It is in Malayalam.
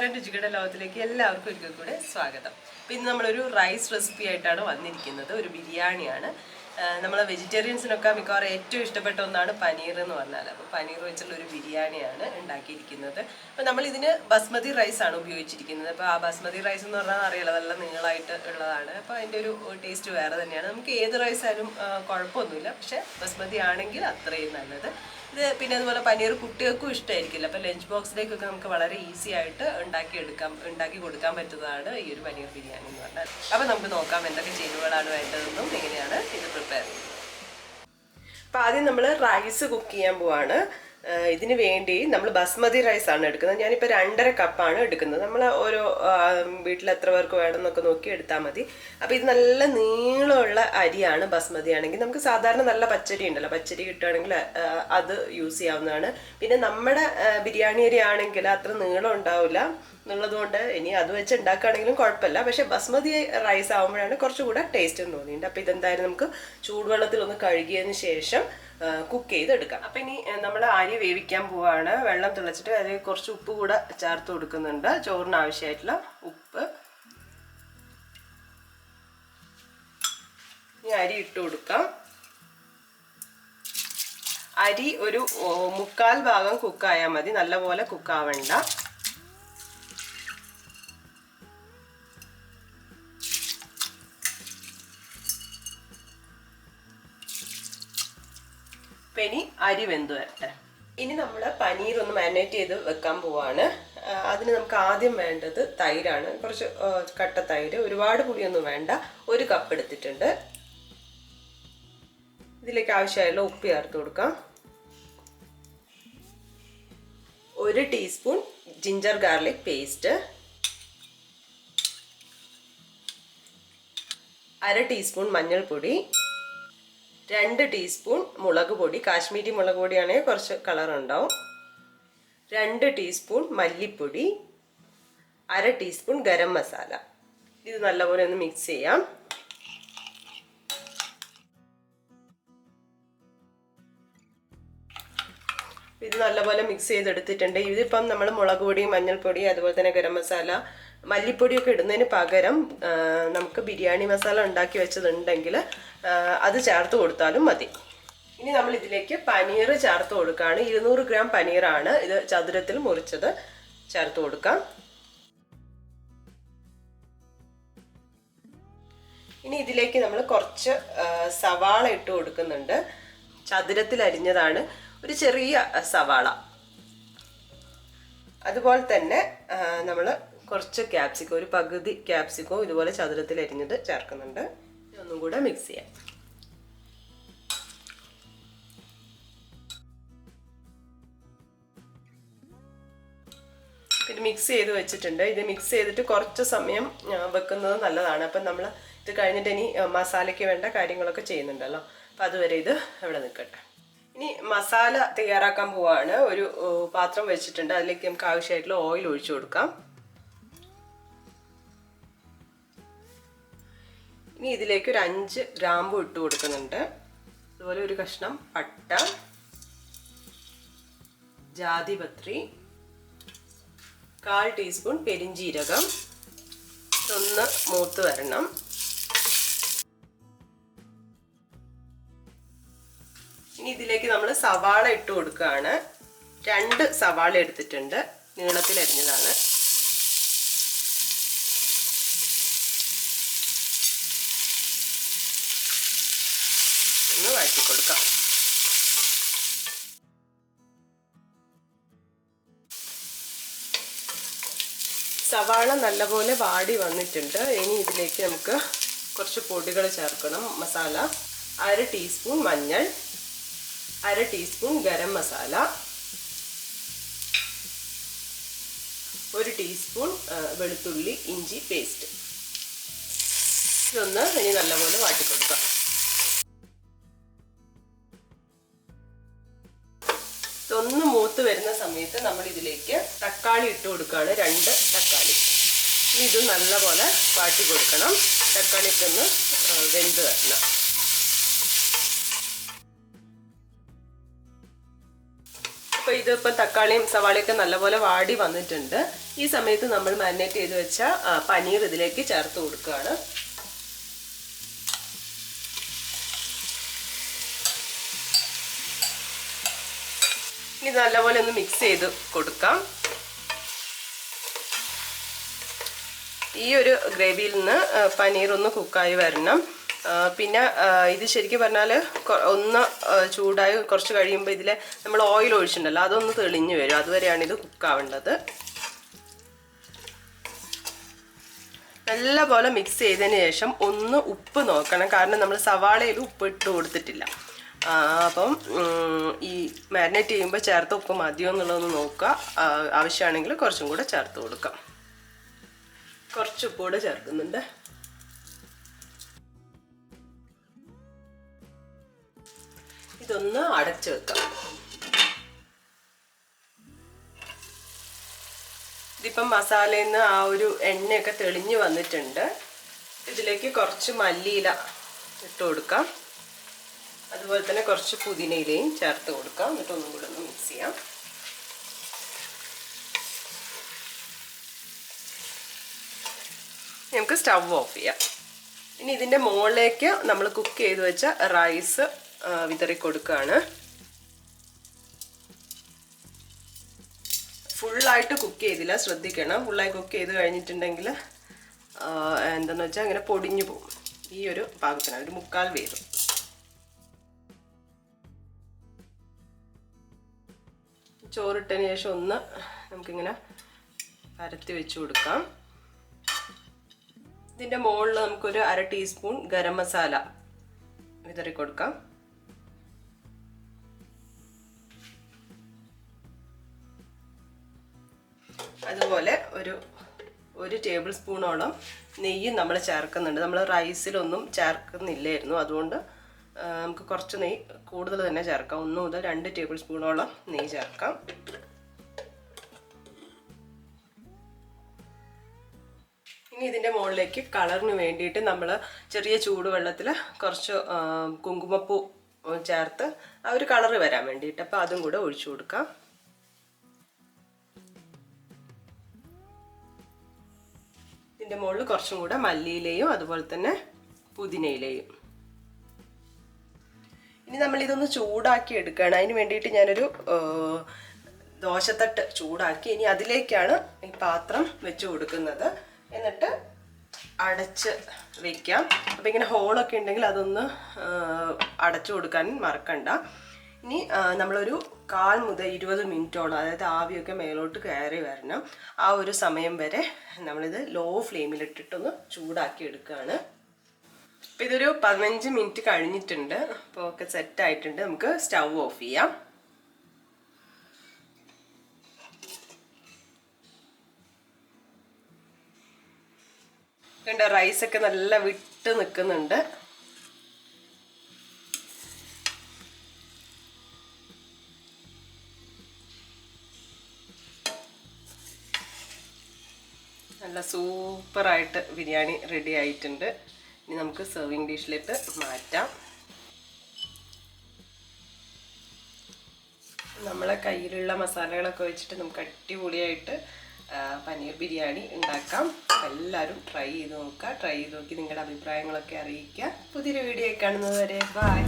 നമസ്കാരം, രുചിയുടെ ലോകത്തിലേക്ക് എല്ലാവർക്കും ഒരിക്കൽ കൂടെ സ്വാഗതം. അപ്പോൾ ഇന്ന് നമ്മളൊരു റൈസ് റെസിപ്പി ആയിട്ടാണ് വന്നിരിക്കുന്നത്. ഒരു ബിരിയാണിയാണ്. നമ്മളെ വെജിറ്റേറിയൻസിനൊക്കെ മിക്കവാറും ഏറ്റവും ഇഷ്ടപ്പെട്ട ഒന്നാണ് പനീർ എന്ന് പറഞ്ഞാൽ. അപ്പോൾ പനീർ വെച്ചുള്ള ഒരു ബിരിയാണിയാണ് ഉണ്ടാക്കിയിരിക്കുന്നത്. അപ്പോൾ നമ്മളിതിന് ബസ്മതി റൈസാണ് ഉപയോഗിച്ചിരിക്കുന്നത്. അപ്പോൾ ആ ബസ്മതി റൈസ് എന്ന് പറഞ്ഞാൽ അറിയാലോ, നല്ല നീളമായിട്ട് ഉള്ളതാണ്. അപ്പോൾ അതിൻ്റെ ഒരു ടേസ്റ്റ് വേറെ തന്നെയാണ്. നമുക്ക് ഏത് റൈസായാലും കുഴപ്പമൊന്നുമില്ല, പക്ഷേ ബസ്മതി ആണെങ്കിൽ അത്രയും നല്ലത്. ഇത് പിന്നെ അതുപോലെ പനീർ കുട്ടികൾക്കും ഇഷ്ടമായിരിക്കില്ല. അപ്പോൾ ലഞ്ച് ബോക്സിലേക്കൊക്കെ നമുക്ക് വളരെ ഈസി ആയിട്ട് ഉണ്ടാക്കി കൊടുക്കാൻ പറ്റുന്നതാണ് ഈ ഒരു പനീർ ബിരിയാണി എന്ന് പറഞ്ഞാൽ. അപ്പോൾ നമുക്ക് നോക്കാം എന്തൊക്കെ ചേരുവകളാണ് വേണ്ടതെന്നും എങ്ങനെയാണ് ഇത് പ്രിപ്പയർ ചെയ്യുന്നത്. അപ്പോൾ ആദ്യം നമ്മൾ റൈസ് കുക്ക് ചെയ്യാൻ പോവാണ്. ഇതിന് വേണ്ടി നമ്മൾ ബസ്മതി റൈസാണ് എടുക്കുന്നത്. ഞാനിപ്പോൾ 2.5 കപ്പാണ് എടുക്കുന്നത്. നമ്മൾ ഓരോ വീട്ടിൽ എത്ര പേർക്ക് വേണമെന്നൊക്കെ നോക്കി എടുത്താൽ മതി. അപ്പോൾ ഇത് നല്ല നീളമുള്ള അരിയാണ്. ബസ്മതി ആണെങ്കിൽ നമുക്ക് സാധാരണ നല്ല പച്ചരി ഉണ്ടല്ലോ, പച്ചരി കിട്ടുകയാണെങ്കിൽ അത് യൂസ് ചെയ്യാവുന്നതാണ്. പിന്നെ നമ്മുടെ ബിരിയാണി അരി ആണെങ്കിൽ അത്ര നീളം ഉണ്ടാവില്ല എന്നുള്ളതുകൊണ്ട് ഇനി അത് വെച്ച് ഉണ്ടാക്കുകയാണെങ്കിലും കുഴപ്പമില്ല. പക്ഷേ ബസ്മതി റൈസ് ആകുമ്പോഴാണ് കുറച്ചുകൂടെ ടേസ്റ്റ് എന്ന് തോന്നിയിട്ടുണ്ട്. അപ്പോൾ ഇതെന്തായാലും നമുക്ക് ചൂടുവെള്ളത്തിൽ ഒന്ന് കഴുകിയതിന് ശേഷം കുക്ക് ചെയ്തെടുക്കാം. അപ്പം ഇനി നമ്മൾ അരി വേവിക്കാൻ പോവാണ്. വെള്ളം തിളച്ചിട്ട് അതിൽ കുറച്ച് ഉപ്പ് കൂടെ ചേർത്ത് കൊടുക്കുന്നുണ്ട്. ചോറിന് ആവശ്യമായിട്ടുള്ള ഉപ്പ്. ഇനി അരി ഇട്ട് കൊടുക്കാം. അരി ഒരു 3/4 ഭാഗം കുക്കായാൽ മതി, നല്ലപോലെ കുക്കാവണ്ട. അപ്പം ഇനി അരി വെന്ത് വരട്ടെ. ഇനി നമ്മൾ പനീർ ഒന്ന് മാരിനേറ്റ് ചെയ്ത് വെക്കാൻ പോവാണ്. അതിന് നമുക്ക് ആദ്യം വേണ്ടത് തൈരാണ്. കുറച്ച് കട്ട തൈര്, ഒരുപാട് പുളിയൊന്നും വേണ്ട. 1 കപ്പ് എടുത്തിട്ടുണ്ട്. ഇതിലേക്ക് ആവശ്യമായുള്ള ഉപ്പ് ചേർത്ത് കൊടുക്കാം. 1 teaspoon ginger garlic paste, 1/2 teaspoon മഞ്ഞൾപ്പൊടി, 2 ടീസ്പൂൺ മുളക് പൊടി. കാശ്മീരി മുളക് പൊടിയാണെങ്കിൽ കുറച്ച് കളർ ഉണ്ടാവും. 2 ടീസ്പൂൺ മല്ലിപ്പൊടി, 1/2 ടീസ്പൂൺ ഗരം മസാല. ഇത് നല്ലപോലെ ഒന്ന് മിക്സ് ചെയ്യാം. ഇത് നല്ലപോലെ മിക്സ് ചെയ്തെടുത്തിട്ടുണ്ട്. ഇതിപ്പം നമ്മൾ മുളക് പൊടി, മഞ്ഞൾപ്പൊടി, അതുപോലെ തന്നെ ഗരം മസാല, മല്ലിപ്പൊടിയൊക്കെ ഇടുന്നതിന് പകരം നമുക്ക് ബിരിയാണി മസാല ഉണ്ടാക്കി വെച്ചതുണ്ടെങ്കിൽ അത് ചേർത്ത് കൊടുത്താലും മതി. ഇനി നമ്മൾ ഇതിലേക്ക് പനീർ ചേർത്ത് കൊടുക്കുകയാണ്. 200 ഗ്രാം പനീറാണ്. ഇത് ചതുരത്തിൽ മുറിച്ചത് ചേർത്ത് കൊടുക്കാം. ഇനി ഇതിലേക്ക് നമ്മൾ കുറച്ച് സവാള ഇട്ട് കൊടുക്കുന്നുണ്ട്. ചതുരത്തിൽ അരിഞ്ഞതാണ്, ഒരു ചെറിയ സവാള. അതുപോലെ തന്നെ നമ്മൾ കുറച്ച് ക്യാപ്സിക്കം, ഒരു പകുതി ക്യാപ്സിക്കോ ഇതുപോലെ ചതുരത്തിൽ അരിഞ്ഞത് ചേർക്കുന്നുണ്ട്. ഒന്നും കൂടെ മിക്സ് ചെയ്യാം. ഇത് മിക്സ് ചെയ്ത് വെച്ചിട്ടുണ്ട്. ഇത് മിക്സ് ചെയ്തിട്ട് കുറച്ച് സമയം വെക്കുന്നത് നല്ലതാണ്. അപ്പം നമ്മൾ ഇത് കഴിഞ്ഞിട്ട് ഇനി മസാലയ്ക്ക് വേണ്ട കാര്യങ്ങളൊക്കെ ചെയ്യുന്നുണ്ടല്ലോ, അപ്പം അതുവരെ ഇത് ഇവിടെ നിൽക്കട്ടെ. ഇനി മസാല തയ്യാറാക്കാൻ പോവാണ്. ഒരു പാത്രം വെച്ചിട്ടുണ്ട്. അതിലേക്ക് നമുക്ക് ആവശ്യമായിട്ടുള്ള ഓയിൽ ഒഴിച്ചു കൊടുക്കാം. ഇനി ഇതിലേക്ക് ഒരു 5 ഗ്രാമ്പു ഇട്ട് കൊടുക്കുന്നുണ്ട്. അതുപോലെ ഒരു കഷ്ണം പട്ട, ജാതിപത്രി, 1/4 ടീസ്പൂൺ പെരിഞ്ജീരകം. ഇതൊന്ന് മൂത്ത് വരണം. ഇനി ഇതിലേക്ക് നമ്മൾ സവാള ഇട്ട് കൊടുക്കുകയാണ്. 2 സവാള എടുത്തിട്ടുണ്ട്, നീളത്തിൽ അരിഞ്ഞതാണ്. ഒന്ന് വഴറ്റി കൊടുക്കാം. സവാള നല്ലപോലെ വാടി വന്നിട്ടുണ്ട്. ഇനി ഇതിലേക്ക് നമുക്ക് കുറച്ച് പൊടികൾ ചേർക്കണം. മസാല 1/2 ടീസ്പൂൺ മഞ്ഞൾ, 1/2 ടീസ്പൂൺ ഗരം മസാല, 1 ടീസ്പൂൺ വെളുത്തുള്ളി ഇഞ്ചി പേസ്റ്റ്. ഇതൊന്ന് ഇനി നല്ലപോലെ വാട്ടി കൊടുക്കാം. ഇതൊന്ന് മൂത്ത് വരുന്ന സമയത്ത് നമ്മൾ ഇതിലേക്ക് തക്കാളി ഇട്ട് കൊടുക്കുകയാണ്. 2 തക്കാളി. ഇനി ഇത് നല്ലപോലെ വാട്ടി കൊടുക്കണം. തക്കാളിക്ക് ഒന്ന് വെന്ത് വരണം. അപ്പോൾ ഇതിപ്പോൾ തക്കാളിയും സവാളയൊക്കെ നല്ലപോലെ വാടി വന്നിട്ടുണ്ട്. ഈ സമയത്ത് നമ്മൾ മാരിനേറ്റ് ചെയ്ത് വെച്ച പനീർ ഇതിലേക്ക് ചേർത്ത് കൊടുക്കുകയാണ്. ഇനി നല്ലപോലെ ഒന്ന് മിക്സ് ചെയ്ത് കൊടുക്കാം. ഈ ഒരു ഗ്രേവിയിൽ നിന്ന് പനീർ ഒന്ന് കുക്കായി വരണം. പിന്നെ ഇത് ശരിക്കും പറഞ്ഞാൽ ഒന്ന് ചൂടായി കുറച്ച് കഴിയുമ്പോൾ ഇതിൽ നമ്മൾ ഓയിൽ ഒഴിച്ചിട്ടുണ്ടല്ലോ, അതൊന്ന് തെളിഞ്ഞു വരും. അതുവരെയാണ് ഇത് കുക്കാവേണ്ടത്. നല്ലപോലെ മിക്സ് ചെയ്തതിന് ശേഷം ഒന്ന് ഉപ്പ് നോക്കണം, കാരണം നമ്മൾ സവാളയിൽ ഉപ്പ് ഇട്ട് കൊടുത്തിട്ടില്ല. അപ്പം ഈ മാരിനേറ്റ് ചെയ്യുമ്പോൾ ചേർത്ത ഉപ്പ് മതിയോ എന്നുള്ളതൊന്ന് നോക്കുക. ആവശ്യമാണെങ്കിൽ കുറച്ചും കൂടെ ചേർത്ത് കൊടുക്കാം. കുറച്ച് ഉപ്പ് കൂടെ ചേർക്കുന്നുണ്ട്. ഇതൊന്ന് അടച്ചു വെക്കാം. ഇതിപ്പം മസാലയിൽ നിന്ന് ആ ഒരു എണ്ണയൊക്കെ തെളിഞ്ഞ് വന്നിട്ടുണ്ട്. ഇതിലേക്ക് കുറച്ച് മല്ലിയില ഇട്ട് കൊടുക്കാം. അതുപോലെ തന്നെ കുറച്ച് പുതിനയിലയും ചേർത്ത് കൊടുക്കാം. എന്നിട്ട് ഒന്നും കൂടെ ഒന്ന് മിക്സ് ചെയ്യാം. നമുക്ക് സ്റ്റവ് ഓഫ് ചെയ്യാം. ഇനി ഇതിൻ്റെ മുകളിലേക്ക് നമ്മൾ കുക്ക് ചെയ്ത് വെച്ച റൈസ് വിതറി കൊടുക്കുകയാണ്. ഫുള്ളായിട്ട് കുക്ക് ചെയ്തില്ല, ശ്രദ്ധിക്കണം. ഫുള്ളായി കുക്ക് ചെയ്ത് കഴിഞ്ഞിട്ടുണ്ടെങ്കിൽ എന്താണെന്ന് വെച്ചാൽ അങ്ങനെ പൊടിഞ്ഞു പോകും. ഈ ഒരു പാകത്തിനാണ്, ഒരു 3/4 വേവ്. ചോറിട്ടതിന് ശേഷം ഒന്ന് നമുക്കിങ്ങനെ പരത്തി വെച്ച് കൊടുക്കാം. ഇതിൻ്റെ മുകളിൽ നമുക്കൊരു 1/2 ടീസ്പൂൺ ഗരം മസാല വിതറി കൊടുക്കാം. അതുപോലെ ഒരു ടേബിൾ സ്പൂണോളം നെയ്യും നമ്മൾ ചേർക്കുന്നുണ്ട്. നമ്മൾ റൈസിലൊന്നും ചേർക്കുന്നില്ലായിരുന്നു, അതുകൊണ്ട് നമുക്ക് കുറച്ച് നെയ്യ് കൂടുതൽ തന്നെ ചേർക്കാം. 1 മുതൽ 2 ടേബിൾ സ്പൂണോളം നെയ്യ് ചേർക്കാം. ഇനി ഇതിൻ്റെ മുകളിലേക്ക് കളറിന് വേണ്ടിയിട്ട് നമ്മൾ ചെറിയ ചൂടുവെള്ളത്തിൽ കുറച്ച് കുങ്കുമപ്പൂ ചേർത്ത് ആ ഒരു കളറ് വരാൻ വേണ്ടിയിട്ട്, അപ്പോൾ അതും കൂടെ ഒഴിച്ചു കൊടുക്കാം. ഇതിൻ്റെ മുകളിൽ കുറച്ചും കൂടെ മല്ലിയിലയും അതുപോലെ തന്നെ പുതിനയിലയും. ഇനി നമ്മളിതൊന്ന് ചൂടാക്കി എടുക്കുകയാണ്. അതിന് വേണ്ടിയിട്ട് ഞാനൊരു ദോശത്തട്ട് ചൂടാക്കി ഇനി അതിലേക്കാണ് ഈ പാത്രം വെച്ച് കൊടുക്കുന്നത്. എന്നിട്ട് അടച്ച് വയ്ക്കാം. അപ്പോൾ ഇങ്ങനെ ഹോളൊക്കെ ഉണ്ടെങ്കിൽ അതൊന്ന് അടച്ചു കൊടുക്കാൻ മറക്കണ്ട. ഇനി നമ്മളൊരു 1/4 മുതൽ 20 മിനിറ്റോളം, അതായത് ആവിയൊക്കെ മേലോട്ട് കയറി വരണം. ആ ഒരു സമയം വരെ നമ്മളിത് ലോ ഫ്ലെയിമിലിട്ടിട്ടൊന്ന് ചൂടാക്കി എടുക്കുകയാണ്. അപ്പോൾ ഇതൊരു 15 മിനിറ്റ് കഴിഞ്ഞിട്ടുണ്ട്. അപ്പോൾ ഒക്കെ സെറ്റായിട്ടുണ്ട്. നമുക്ക് സ്റ്റവ് ഓഫ് ചെയ്യാം. കണ്ട റൈസൊക്കെ നല്ല വിട്ട് നിൽക്കുന്നുണ്ട്. നല്ല സൂപ്പറായിട്ട് ബിരിയാണി റെഡി ആയിട്ടുണ്ട്. ഇനി നമുക്ക് സെർവിങ് ഡിഷിലേക്ക് മാറ്റാം. നമ്മളെ കയ്യിലുള്ള മസാലകളൊക്കെ വെച്ചിട്ട് നമുക്ക് അടിപൊളിയായിട്ട് പനീർ ബിരിയാണി ഉണ്ടാക്കാം. എല്ലാവരും ട്രൈ ചെയ്ത് നോക്കുക. ട്രൈ ചെയ്ത് നോക്കി നിങ്ങളുടെ അഭിപ്രായങ്ങളൊക്കെ അറിയിക്കുക. പുതിയൊരു വീഡിയോ കാണുന്നത് വരെ ബൈ.